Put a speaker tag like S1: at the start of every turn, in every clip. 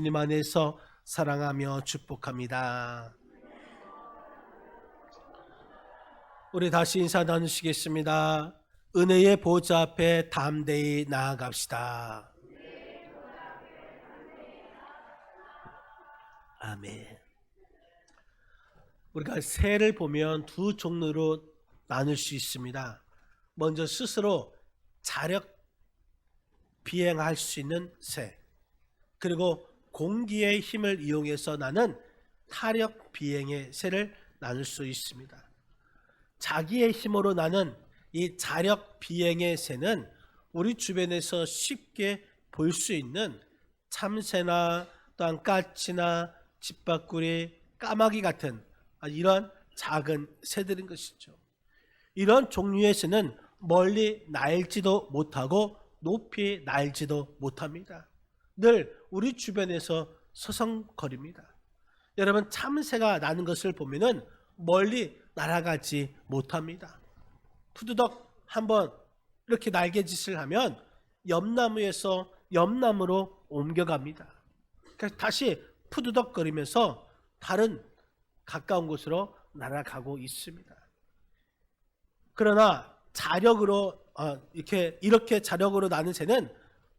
S1: 주님 안에서 사랑하며 축복합니다. 우리 다시 인사 나누시겠습니다. 은혜의 보좌 앞에 담대히 나아갑시다. 아멘. 우리가 새를 보면 두 종류로 나눌 수 있습니다. 먼저 스스로 자력 비행할 수 있는 새, 그리고 공기의 힘을 이용해서 나는 타력 비행의 새를 나눌 수 있습니다. 자기의 힘으로 나는 이 자력 비행의 새는 우리 주변에서 쉽게 볼 수 있는 참새나 또한 까치나 집바꾸리, 까마귀 같은 이런 작은 새들인 것이죠. 이런 종류의 새는 멀리 날지도 못하고 높이 날지도 못합니다. 늘 우리 주변에서 서성거립니다. 여러분, 참새가 나는 것을 보면은 멀리 날아가지 못합니다. 푸드덕 한번 이렇게 날개짓을 하면 옆나무에서 옆나무로 옮겨갑니다. 그래서 다시 푸드덕거리면서 다른 가까운 곳으로 날아가고 있습니다. 그러나 자력으로 이렇게 자력으로 나는 새는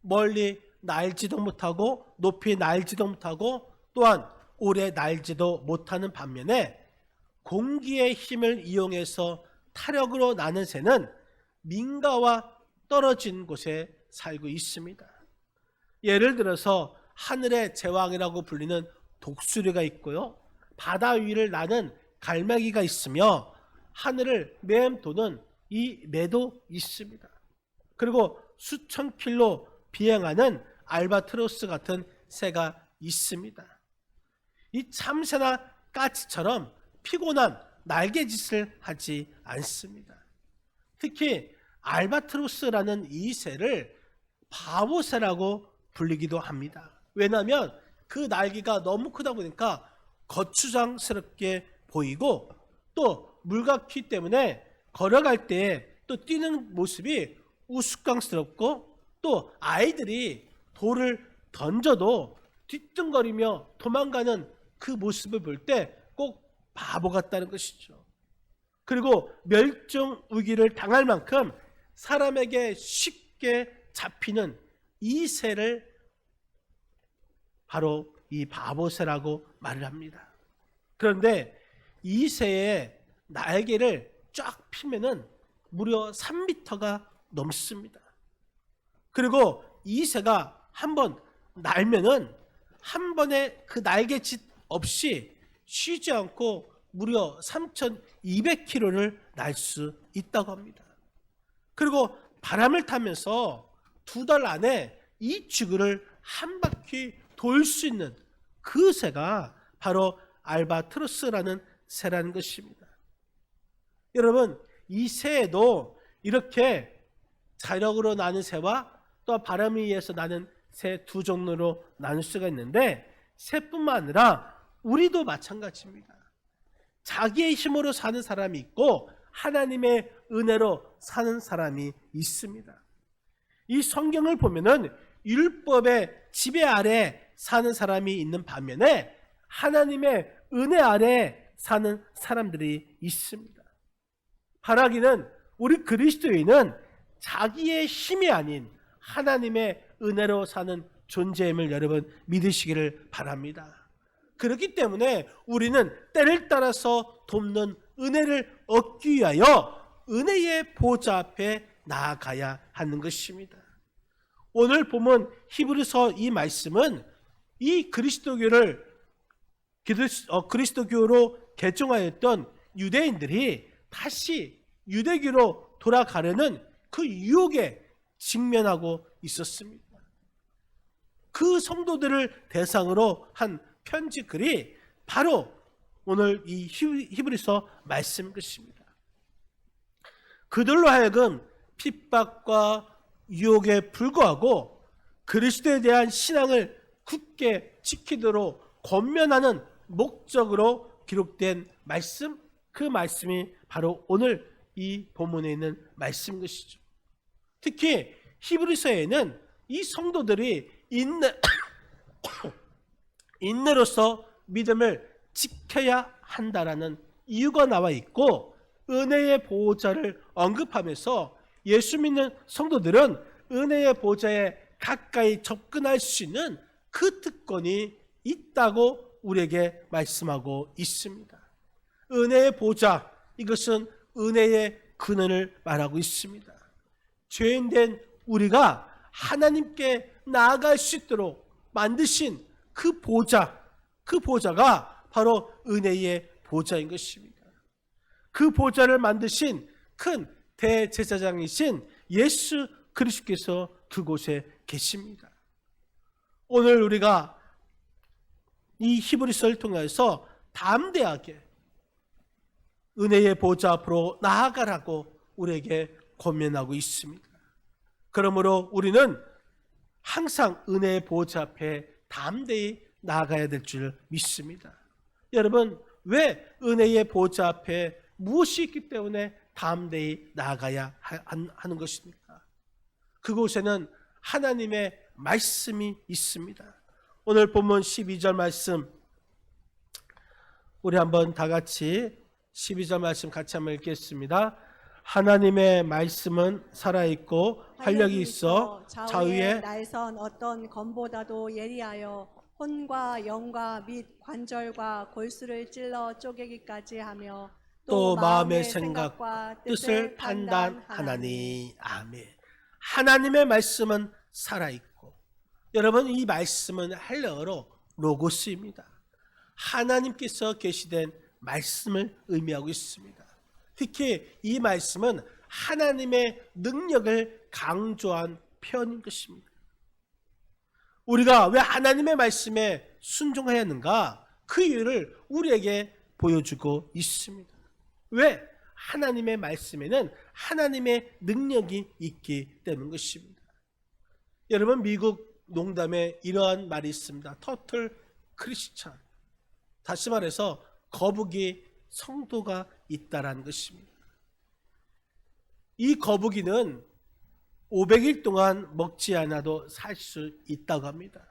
S1: 멀리 날지도 못하고 높이 날지도 못하고 또한 오래 날지도 못하는 반면에 공기의 힘을 이용해서 타력으로 나는 새는 민가와 떨어진 곳에 살고 있습니다. 예를 들어서 하늘의 제왕이라고 불리는 독수리가 있고요, 바다 위를 나는 갈매기가 있으며 하늘을 맴도는 이 매도 있습니다. 그리고 수천 킬로 비행하는 알바트로스 같은 새가 있습니다. 이 참새나 까치처럼 피곤한 날개짓을 하지 않습니다. 특히 알바트로스라는 이 새를 바보새라고 불리기도 합니다. 왜냐하면 그 날개가 너무 크다 보니까 거추장스럽게 보이고 또 물같기 때문에 걸어갈 때 또 뛰는 모습이 우스꽝스럽고 또 아이들이 돌을 던져도 뒤뚱거리며 도망가는 그 모습을 볼 때 꼭 바보 같다는 것이죠. 그리고 멸종 위기를 당할 만큼 사람에게 쉽게 잡히는 이 새를 바로 이 바보새라고 말을 합니다. 그런데 이 새의 날개를 쫙 피면은 무려 3m가 넘습니다. 그리고 이 새가 한번 날면은 한 번에 그 날개짓 없이 쉬지 않고 무려 3,200km를 날 수 있다고 합니다. 그리고 바람을 타면서 2달 안에 이 지구를 한 바퀴 돌 수 있는 그 새가 바로 알바트로스라는 새라는 것입니다. 여러분, 이 새에도 이렇게 자력으로 나는 새와 또 바람에 의해서 나는 새 두 종류로 나눌 수가 있는데, 새뿐만 아니라 우리도 마찬가지입니다. 자기의 힘으로 사는 사람이 있고 하나님의 은혜로 사는 사람이 있습니다. 이 성경을 보면은 율법의 지배 아래 사는 사람이 있는 반면에 하나님의 은혜 아래 사는 사람들이 있습니다. 바라기는 우리 그리스도인은 자기의 힘이 아닌 하나님의 은혜로 사는 존재임을 여러분 믿으시기를 바랍니다. 그렇기 때문에 우리는 때를 따라서 돕는 은혜를 얻기 위하여 은혜의 보좌 앞에 나아가야 하는 것입니다. 오늘 보면 히브리서 이 말씀은 이 그리스도교로 개종하였던 유대인들이 다시 유대교로 돌아가려는 그 유혹에 직면하고 있었습니다. 그 성도들을 대상으로 한 편지 글이 바로 오늘 이 히브리서 말씀 것입니다. 그들로 하여금 핍박과 유혹에 불구하고 그리스도에 대한 신앙을 굳게 지키도록 권면하는 목적으로 기록된 말씀, 그 말씀이 바로 오늘 이 본문에 있는 말씀인 것이죠. 특히 히브리서에는 이 성도들이 있는 인내로서 믿음을 지켜야 한다라는 이유가 나와 있고, 은혜의 보호자를 언급하면서 예수 믿는 성도들은 은혜의 보호자에 가까이 접근할 수 있는 그 특권이 있다고 우리에게 말씀하고 있습니다. 은혜의 보호자, 이것은 은혜의 근원을 말하고 있습니다. 죄인된 우리가 하나님께 나아갈 수 있도록 만드신 그 보호자, 그 보호자가 바로 은혜의 보호자인 것입니다. 그 보호자를 만드신 큰 대제사장이신 예수 그리스도께서 그곳에 계십니다. 오늘 우리가 이 히브리서를 통해서 담대하게 은혜의 보호자 앞으로 나아가라고 우리에게 권면하고 있습니다. 그러므로 우리는 항상 은혜의 보호자 앞에 담대히 나아가야 될 줄 믿습니다. 여러분, 왜 은혜의 보호자 앞에 무엇이 있기 때문에 담대히 나아가야 하는 것입니까? 그곳에는 하나님의 말씀이 있습니다. 오늘 본문 12절 말씀, 우리 한번 다 같이 12절 말씀 같이 한번 읽겠습니다. 하나님의 말씀은 살아있고 활력이 있어 좌우에
S2: 날선 어떤 검보다도 예리하여 혼과 영과 및 관절과 골수를 찔러 쪼개기까지 하며
S1: 또 마음의 생각과 뜻을 판단하나니. 아멘. 하나님의 말씀은 살아있고, 여러분, 이 말씀은 헬라어로 로고스입니다. 하나님께서 계시된 말씀을 의미하고 있습니다. 특히 이 말씀은 하나님의 능력을 강조한 표현인 것입니다. 우리가 왜 하나님의 말씀에 순종해야 하는가? 그 이유를 우리에게 보여주고 있습니다. 왜? 하나님의 말씀에는 하나님의 능력이 있기 때문인 것입니다. 여러분, 미국 농담에 이러한 말이 있습니다. 터틀 크리스찬. 다시 말해서 거북이 성도가 있다라는 것입니다. 이 거북이는 500일 동안 먹지 않아도 살 수 있다고 합니다.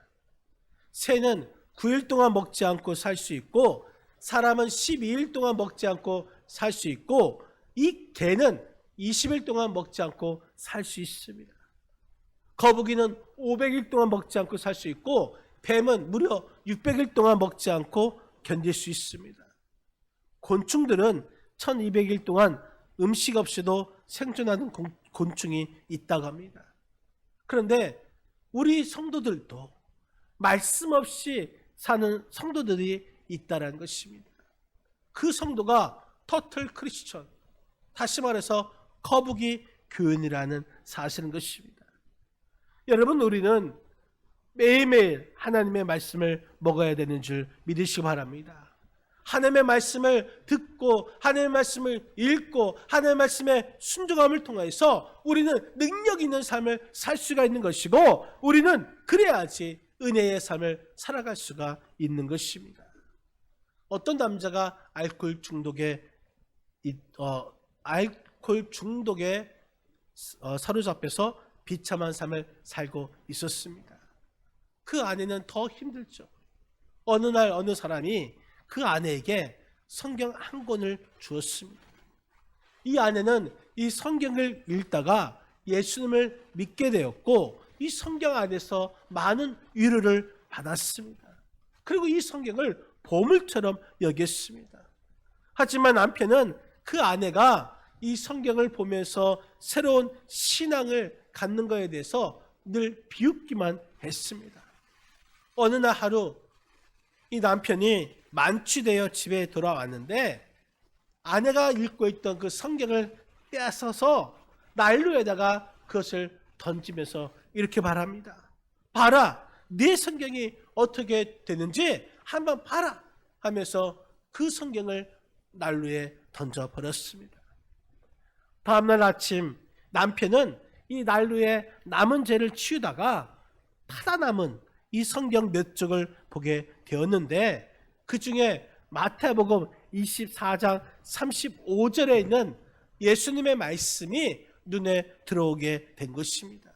S1: 새는 9일 동안 먹지 않고 살 수 있고, 사람은 12일 동안 먹지 않고 살 수 있고, 이 개는 20일 동안 먹지 않고 살 수 있습니다. 거북이는 500일 동안 먹지 않고 살 수 있고, 뱀은 무려 600일 동안 먹지 않고 견딜 수 있습니다. 곤충들은 1200일 동안 음식 없이도 생존하는 곤충이 있다고 합니다. 그런데 우리 성도들도 말씀 없이 사는 성도들이 있다는 것입니다. 그 성도가 터틀 크리스천, 다시 말해서 거북이 교인이라는 사실인 것입니다. 여러분, 우리는 매일매일 하나님의 말씀을 먹어야 되는 줄 믿으시기 바랍니다. 하나님의 말씀을 듣고 하나님의 말씀을 읽고 하나님의 말씀에 순종함을 통해서 우리는 능력 있는 삶을 살 수가 있는 것이고, 우리는 그래야지 은혜의 삶을 살아갈 수가 있는 것입니다. 어떤 남자가 알코올 중독에 사로잡혀서 비참한 삶을 살고 있었습니다. 그 아내는 더 힘들죠. 어느 날 어느 사람이 그 아내에게 성경 한 권을 주었습니다. 이 아내는 이 성경을 읽다가 예수님을 믿게 되었고, 이 성경 안에서 많은 위로를 받았습니다. 그리고 이 성경을 보물처럼 여겼습니다. 하지만 남편은 그 아내가 이 성경을 보면서 새로운 신앙을 갖는 것에 대해서 늘 비웃기만 했습니다. 어느 날 하루 이 남편이 만취되어 집에 돌아왔는데, 아내가 읽고 있던 그 성경을 뺏어서 난로에다가 그것을 던지면서 이렇게 말합니다. 봐라, 네 성경이 어떻게 되는지 한번 봐라 하면서 그 성경을 난로에 던져버렸습니다. 다음날 아침 남편은 이 난로에 남은 죄를 치우다가 타다 남은 이 성경 몇 쪽을 보게 되었는데, 그 중에 마태복음 24장 35절에 있는 예수님의 말씀이 눈에 들어오게 된 것입니다.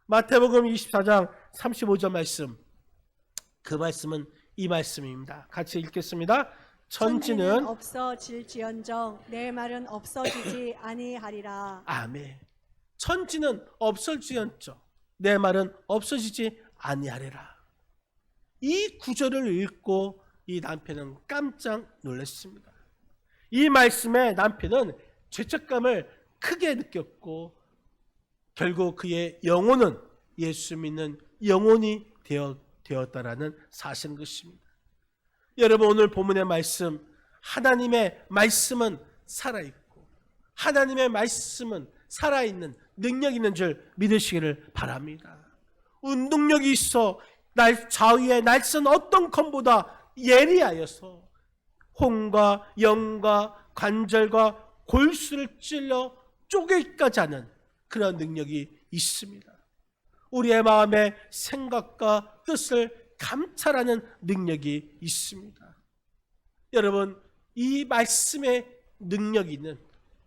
S1: 마태복음 24장 35절 말씀, 그 말씀은 이 말씀입니다. 같이 읽겠습니다. 천지는
S2: 천지는 없어질지언정 내 말은 없어지지 아니하리라.
S1: 아멘. 천지는 없어질지언정 내 말은 없어지지 아니하리라. 이 구절을 읽고 이 남편은 깜짝 놀랐습니다. 이 말씀에 남편은 죄책감을 크게 느꼈고 결국 그의 영혼은 예수 믿는 영혼이 되었다라는 사실인 것입니다. 여러분, 오늘 본문의 말씀, 하나님의 말씀은 살아있고 하나님의 말씀은 살아있는 능력 있는 줄 믿으시기를 바랍니다. 운동력이 있어 날 좌우에 날선 어떤 검보다 예리하여서 혼과 영과 관절과 골수를 찔러 쪼개기까지 하는 그런 능력이 있습니다. 우리의 마음의 생각과 뜻을 감찰하는 능력이 있습니다. 여러분, 이 말씀의 능력이 있는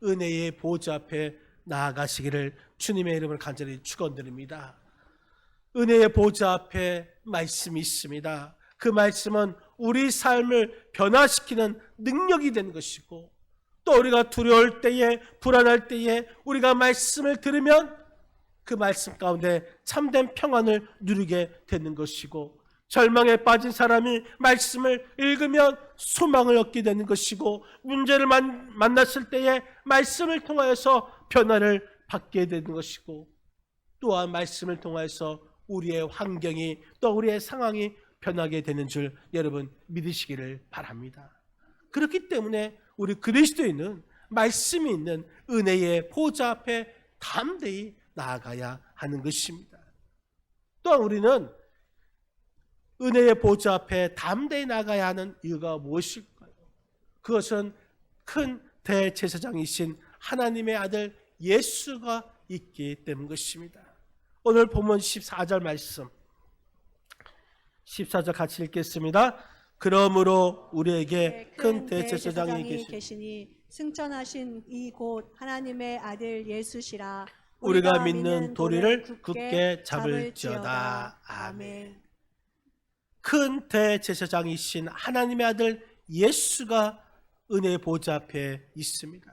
S1: 은혜의 보좌 앞에 나아가시기를 주님의 이름을 간절히 축원드립니다. 은혜의 보좌 앞에 말씀이 있습니다. 그 말씀은 우리 삶을 변화시키는 능력이 된 것이고, 또 우리가 두려울 때에, 불안할 때에 우리가 말씀을 들으면 그 말씀 가운데 참된 평안을 누리게 되는 것이고, 절망에 빠진 사람이 말씀을 읽으면 소망을 얻게 되는 것이고, 문제를 만났을 때에 말씀을 통하여서 변화를 받게 되는 것이고, 또한 말씀을 통하여서 우리의 환경이 또 우리의 상황이 변하게 되는 줄 여러분 믿으시기를 바랍니다. 그렇기 때문에 우리 그리스도인은 말씀이 있는 은혜의 보좌 앞에 담대히 나아가야 하는 것입니다. 또한 우리는 은혜의 보좌 앞에 담대히 나가야 하는 이유가 무엇일까요? 그것은 큰 대제사장이신 하나님의 아들 예수가 있기 때문 것입니다. 오늘 본문 14절 말씀, 14절 같이 읽겠습니다. 그러므로 우리에게 큰 대제사장이
S2: 계시니 승천하신 이 곧 하나님의 아들 예수시라.
S1: 우리가 믿는 도리를 굳게 잡을지어다. 아멘. 큰 대제사장이신 하나님의 아들 예수가 은혜의 보좌 앞에 있습니다.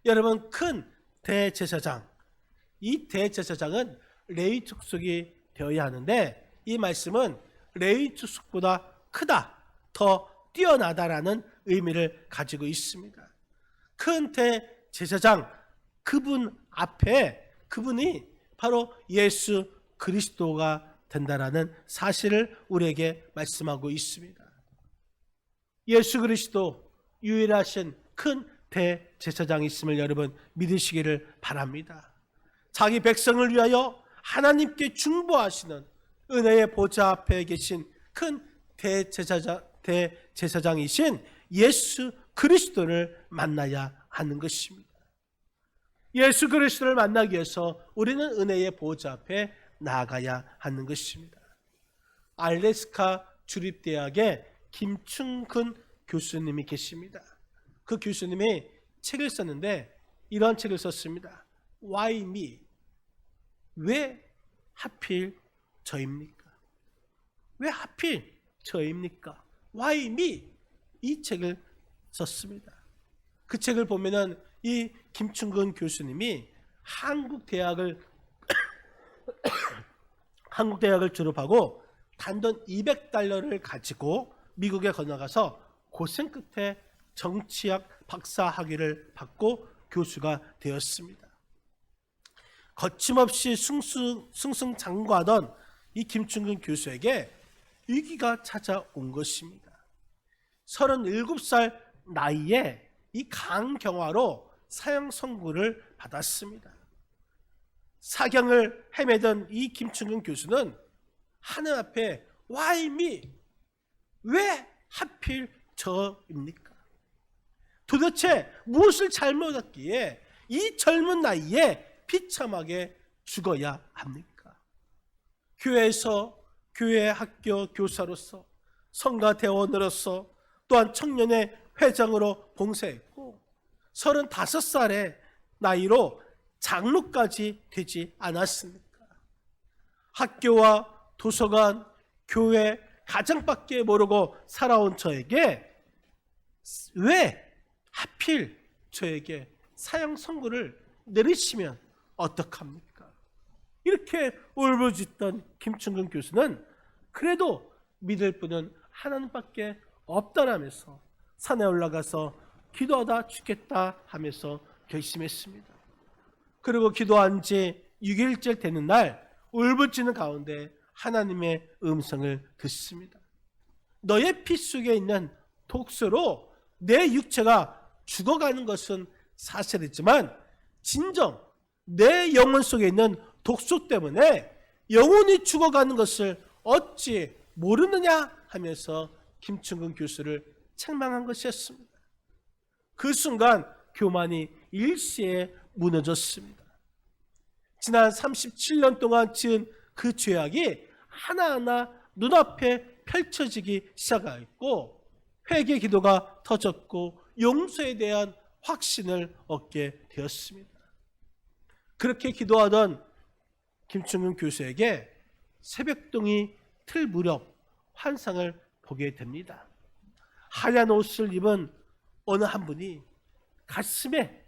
S1: 여러분, 큰 대제사장, 이 대제사장은 레위 족속이 되어야 하는데, 이 말씀은 레위 족속보다 크다, 더 뛰어나다라는 의미를 가지고 있습니다. 큰 대제사장, 그분 앞에, 그분이 바로 예수 그리스도가 된다라는 사실을 우리에게 말씀하고 있습니다. 예수 그리스도, 유일하신 큰 대제사장이 있음을 여러분 믿으시기를 바랍니다. 자기 백성을 위하여 하나님께 중보하시는 은혜의 보좌 앞에 계신 큰 대제사장이신 예수 그리스도를 만나야 하는 것입니다. 예수 그리스도를 만나기 위해서 우리는 은혜의 보좌 앞에 나아가야 하는 것입니다. 알래스카 주립대학에 김충근 교수님이 계십니다. 그 교수님이 책을 썼는데 이런 책을 썼습니다. Why me? 왜 하필 저입니까? 왜 하필 저입니까? Why me? 이 책을 썼습니다. 그 책을 보면은 이 김충근 교수님이 한국 대학을 졸업하고 단돈 $200를 가지고 미국에 건너가서 고생 끝에 정치학 박사 학위를 받고 교수가 되었습니다. 거침없이 승승장구하던 이 김충근 교수에게 위기가 찾아온 것입니다. 37살 나이에 이 강경화로 사형 선고를 받았습니다. 사경을 헤매던 이 김충근 교수는 하늘 앞에 Why me? 왜 하필 저입니까? 도대체 무엇을 잘못했기에 이 젊은 나이에 비참하게 죽어야 합니까? 교회에서 교회 학교 교사로서, 성가 대원으로서, 또한 청년의 회장으로 봉사했고 35살의 나이로 장로까지 되지 않았습니까? 학교와 도서관, 교회, 가정밖에 모르고 살아온 저에게 왜 하필 저에게 사형 선고를 내리시면 어떡합니까? 이렇게 울부짖던 김충근 교수는 그래도 믿을 분은 하나님밖에 없다라면서 산에 올라가서 기도하다 죽겠다 하면서 결심했습니다. 그리고 기도한 지 6일째 되는 날 울부짖는 가운데 하나님의 음성을 듣습니다. 너의 피 속에 있는 독소로 내 육체가 죽어가는 것은 사실이지만 진정 내 영혼 속에 있는 독소 때문에 영혼이 죽어가는 것을 어찌 모르느냐 하면서 김충근 교수를 책망한 것이었습니다. 그 순간 교만이 일시에 무너졌습니다. 지난 37년 동안 지은 그 죄악이 하나하나 눈앞에 펼쳐지기 시작하였고 회개 기도가 터졌고 용서에 대한 확신을 얻게 되었습니다. 그렇게 기도하던 김충근 교수에게 새벽동이 틀 무렵 환상을 보게 됩니다. 하얀 옷을 입은 어느 한 분이 가슴에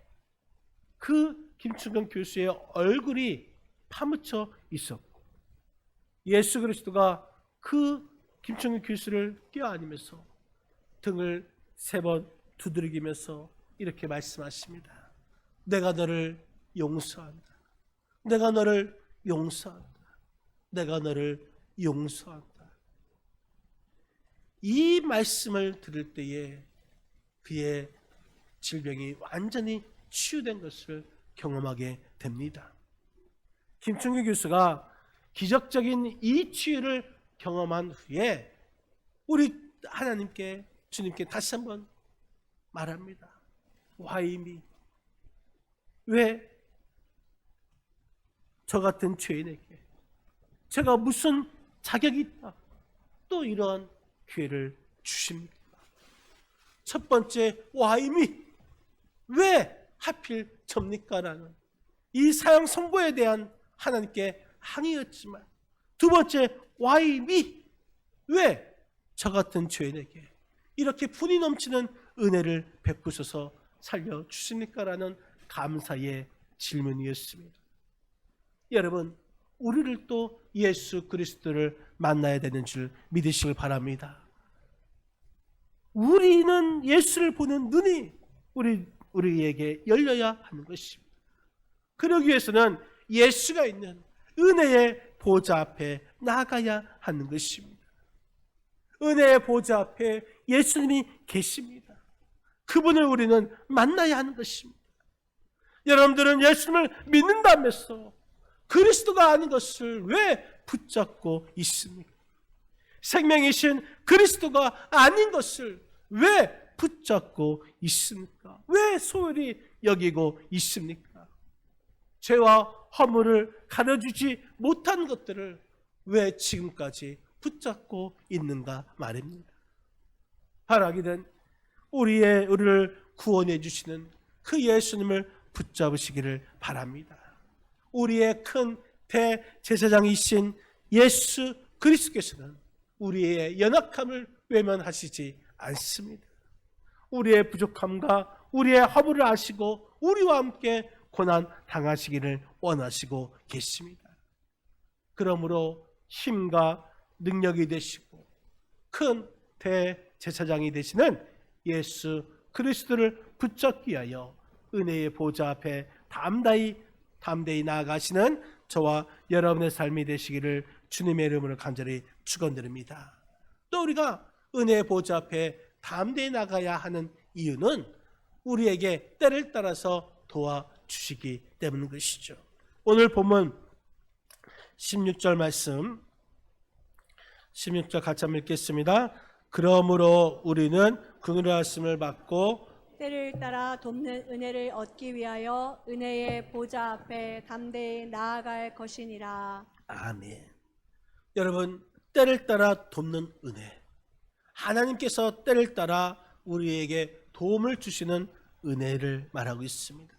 S1: 그 김충근 교수의 얼굴이 파묻혀 있었고 예수 그리스도가 그 김충근 교수를 껴안으면서 등을 3번 두드리면서 이렇게 말씀하십니다. 내가 너를 용서한다. 내가 너를 용서한다. 내가 너를 용서한다. 이 말씀을 들을 때에 그의 질병이 완전히 치유된 것을 경험하게 됩니다. 김충근 교수가 기적적인 이 치유를 경험한 후에 우리 하나님께 주님께 다시 한번 말합니다. Why me? 왜 저 같은 죄인에게 제가 무슨 자격이 있다 또 이러한 기회를 주십니까? 첫 번째 Why me? 왜 하필 접니까? 라는 이 사형 선고에 대한 하나님께 항의였지만 두 번째 Why me? 왜 저 같은 죄인에게 이렇게 분이 넘치는 은혜를 베푸셔서 살려주십니까? 라는 감사의 질문이었습니다. 여러분, 우리를 또 예수 그리스도를 만나야 되는 줄 믿으시길 바랍니다. 우리는 예수를 보는 눈이 우리에게 열려야 하는 것입니다. 그러기 위해서는 예수가 있는 은혜의 보좌 앞에 나가야 하는 것입니다. 은혜의 보좌 앞에 예수님이 계십니다. 그분을 우리는 만나야 하는 것입니다. 여러분들은 예수님을 믿는다면서 그리스도가 아닌 것을 왜 붙잡고 있습니까? 생명이신 그리스도가 아닌 것을 왜 붙잡고 있습니까? 왜 소홀히 여기고 있습니까? 죄와 허물을 가려주지 못한 것들을 왜 지금까지 붙잡고 있는가 말입니다. 바라기는 우리를 구원해 주시는 그 예수님을 붙잡으시기를 바랍니다. 우리의 큰 대제사장이신 예수 그리스도께서는 우리의 연약함을 외면하시지 않습니다. 우리의 부족함과 우리의 허물을 아시고 우리와 함께 고난 당하시기를 원하시고 계십니다. 그러므로 힘과 능력이 되시고 큰 대제사장이 되시는 예수 그리스도를 붙잡기 위하여 은혜의 보좌 앞에 담대히 나아가시는 저와 여러분의 삶이 되시기를 주님의 이름으로 간절히 축원드립니다. 또 우리가 은혜의 보좌 앞에 담대히 나가야 하는 이유는 우리에게 때를 따라서 도와주시기 때문인 것이죠. 오늘 본문 16절 말씀 16절 같이 한번 읽겠습니다. 그러므로 우리는 긍휼의 말씀을 받고
S2: 때를 따라 돕는 은혜를 얻기 위하여 은혜의 보좌 앞에 담대히 나아갈 것이니라.
S1: 아멘. 여러분, 때를 따라 돕는 은혜, 하나님께서 때를 따라 우리에게 도움을 주시는 은혜를 말하고 있습니다.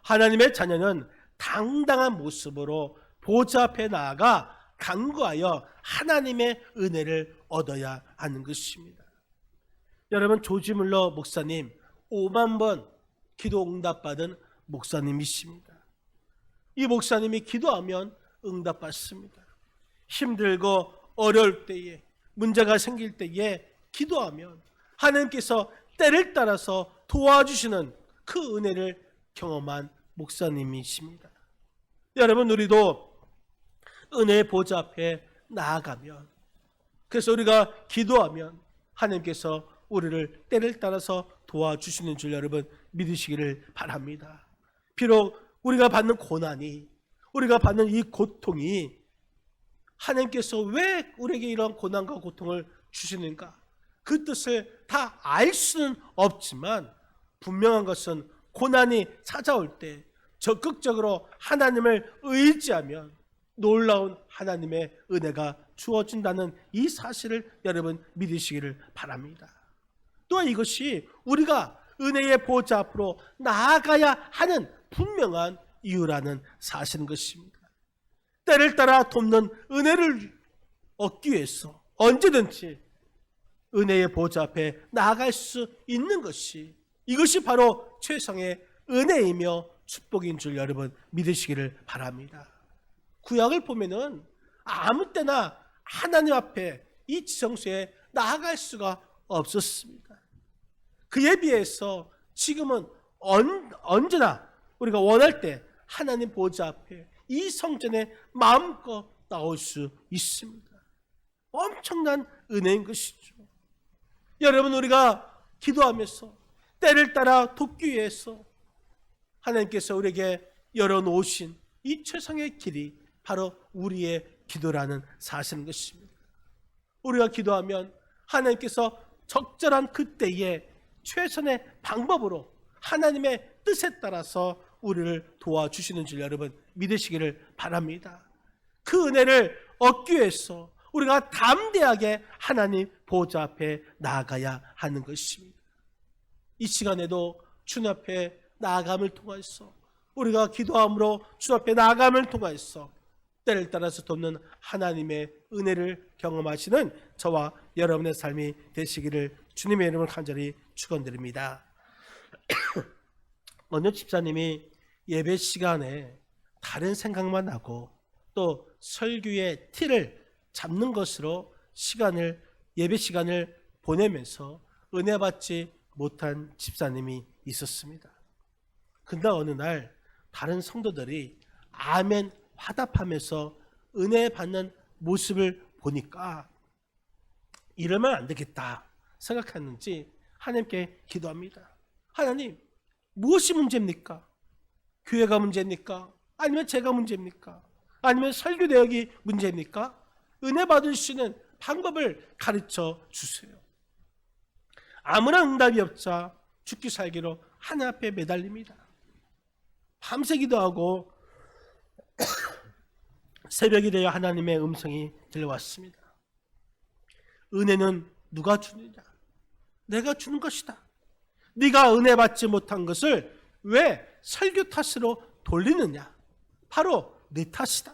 S1: 하나님의 자녀는 당당한 모습으로 보좌 앞에 나아가 간구하여 하나님의 은혜를 얻어야 하는 것입니다. 여러분, 조지 물러 목사님 5만 번 기도 응답받은 목사님이십니다. 이 목사님이 기도하면 응답받습니다. 힘들고 어려울 때에, 문제가 생길 때에 기도하면 하나님께서 때를 따라서 도와주시는 그 은혜를 경험한 목사님이십니다. 여러분, 우리도 은혜의 보좌 앞에 나아가면, 그래서 우리가 기도하면 하나님께서 우리를 때를 따라서 도와주시는 줄 여러분 믿으시기를 바랍니다. 비록 우리가 받는 고난이, 우리가 받는 이 고통이 하나님께서 왜 우리에게 이런 고난과 고통을 주시는가, 그 뜻을 다 알 수는 없지만 분명한 것은 고난이 찾아올 때 적극적으로 하나님을 의지하면 놀라운 하나님의 은혜가 주어진다는 이 사실을 여러분 믿으시기를 바랍니다. 또한 이것이 우리가 은혜의 보좌 앞으로 나아가야 하는 분명한 이유라는 사실인 것입니다. 때를 따라 돕는 은혜를 얻기 위해서 언제든지 은혜의 보좌 앞에 나아갈 수 있는 것이, 이것이 바로 최상의 은혜이며 축복인 줄 여러분 믿으시기를 바랍니다. 구약을 보면은 아무 때나 하나님 앞에 이 지성소에 나아갈 수가 없었습니다. 그에 비해서 지금은 언제나 우리가 원할 때 하나님 보좌 앞에 이 성전에 마음껏 나올 수 있습니다. 엄청난 은혜인 것이죠. 여러분, 우리가 기도하면서 때를 따라 돕기 위해서 하나님께서 우리에게 열어놓으신 이 최상의 길이 바로 우리의 기도라는 사실인 것입니다. 우리가 기도하면 하나님께서 적절한 그때에 최선의 방법으로 하나님의 뜻에 따라서 우리를 도와주시는 줄 여러분 믿으시기를 바랍니다. 그 은혜를 얻기 위해서 우리가 담대하게 하나님 보좌 앞에 나아가야 하는 것입니다. 이 시간에도 주님 앞에 나아감을 통해서, 우리가 기도함으로 주님 앞에 나아감을 통해서 때를 따라서 돕는 하나님의 은혜를 경험하시는 저와 여러분의 삶이 되시기를 주님의 이름을 간절히 축원드립니다. 어느 집사님이 예배 시간에 다른 생각만 하고 또 설교의 틀을 잡는 것으로 예배 시간을 보내면서 은혜 받지 못한 집사님이 있었습니다. 근데 어느 날 다른 성도들이 아멘 화답하면서 은혜 받는 모습을 보니까 이러면 안 되겠다 생각했는지 하나님께 기도합니다. 하나님, 무엇이 문제입니까? 교회가 문제입니까? 아니면 제가 문제입니까? 아니면 설교 내역이 문제입니까? 은혜 받을 수 있는 방법을 가르쳐 주세요. 아무런 응답이 없자 죽기 살기로 하나님 앞에 매달립니다. 밤새 기도하고 새벽이 되어 하나님의 음성이 들려왔습니다. 은혜는 누가 주느냐? 내가 주는 것이다. 네가 은혜 받지 못한 것을 왜 설교 탓으로 돌리느냐? 바로 네 탓이다.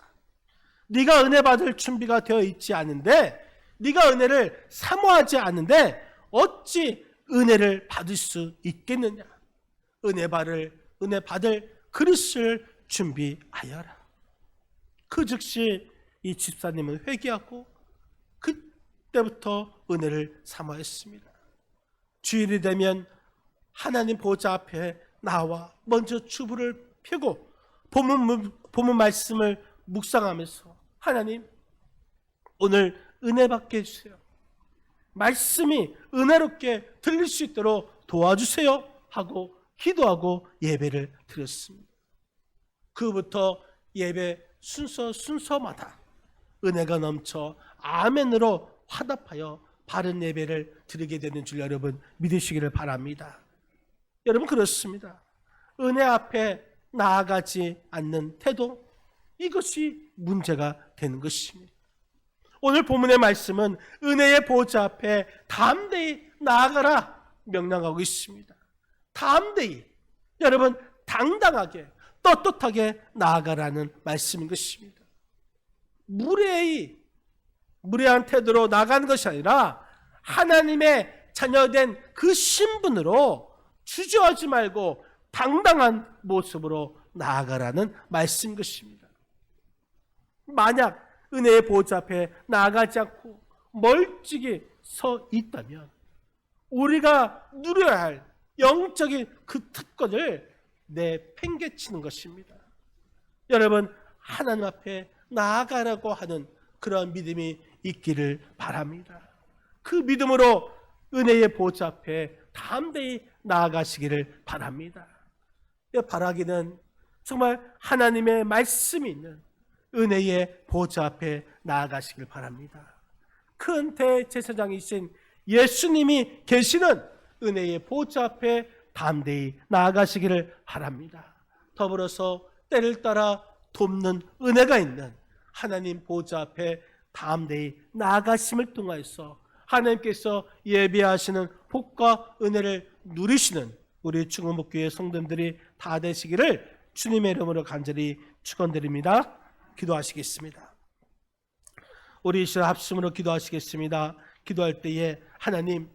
S1: 네가 은혜 받을 준비가 되어 있지 않은데, 네가 은혜를 사모하지 않은데 어찌 은혜를 받을 수 있겠느냐? 은혜 받을 그릇을 준비하여라. 그 즉시 이 집사님은 회개하고 그때부터 은혜를 사모했습니다. 주일이 되면 하나님 보좌 앞에 나와 먼저 주부를 펴고 본문 말씀을 묵상하면서 하나님, 오늘 은혜 받게 해주세요. 말씀이 은혜롭게 들릴 수 있도록 도와주세요 하고 기도하고 예배를 드렸습니다. 그부터 예배 순서마다 은혜가 넘쳐 아멘으로 화답하여 바른 예배를 드리게 되는 줄 여러분 믿으시기를 바랍니다. 여러분, 그렇습니다. 은혜 앞에 나아가지 않는 태도, 이것이 문제가 되는 것입니다. 오늘 본문의 말씀은 은혜의 보좌 앞에 담대히 나아가라 명령하고 있습니다. 담대히, 여러분 당당하게 떳떳하게 나아가라는 말씀인 것입니다. 무례한 태도로 나가는 것이 아니라 하나님의 자녀된 그 신분으로 주저하지 말고 당당한 모습으로 나아가라는 말씀인 것입니다. 만약 은혜의 보좌 앞에 나아가지 않고 멀찍이 서 있다면 우리가 누려야 할 영적인 그 특권을 내팽개치는 것입니다. 여러분, 하나님 앞에 나아가라고 하는 그런 믿음이 있기를 바랍니다. 그 믿음으로 은혜의 보좌 앞에 담대히 나아가시기를 바랍니다. 바라기는 정말 하나님의 말씀이 있는 은혜의 보좌 앞에 나아가시길 바랍니다. 큰 대제사장이신 예수님이 계시는 은혜의 보좌 앞에 담대히 나아가시기를 바랍니다. 더불어서 때를 따라 돕는 은혜가 있는 하나님 보좌 앞에 담대히 나아가심을 통하여서 하나님께서 예비하시는 복과 은혜를 누리시는 우리 중흥목교회 성도들이 다 되시기를 주님의 이름으로 간절히 축원드립니다. 기도하시겠습니다. 우리 이 시간 합심으로 기도하시겠습니다. 기도할 때에 하나님,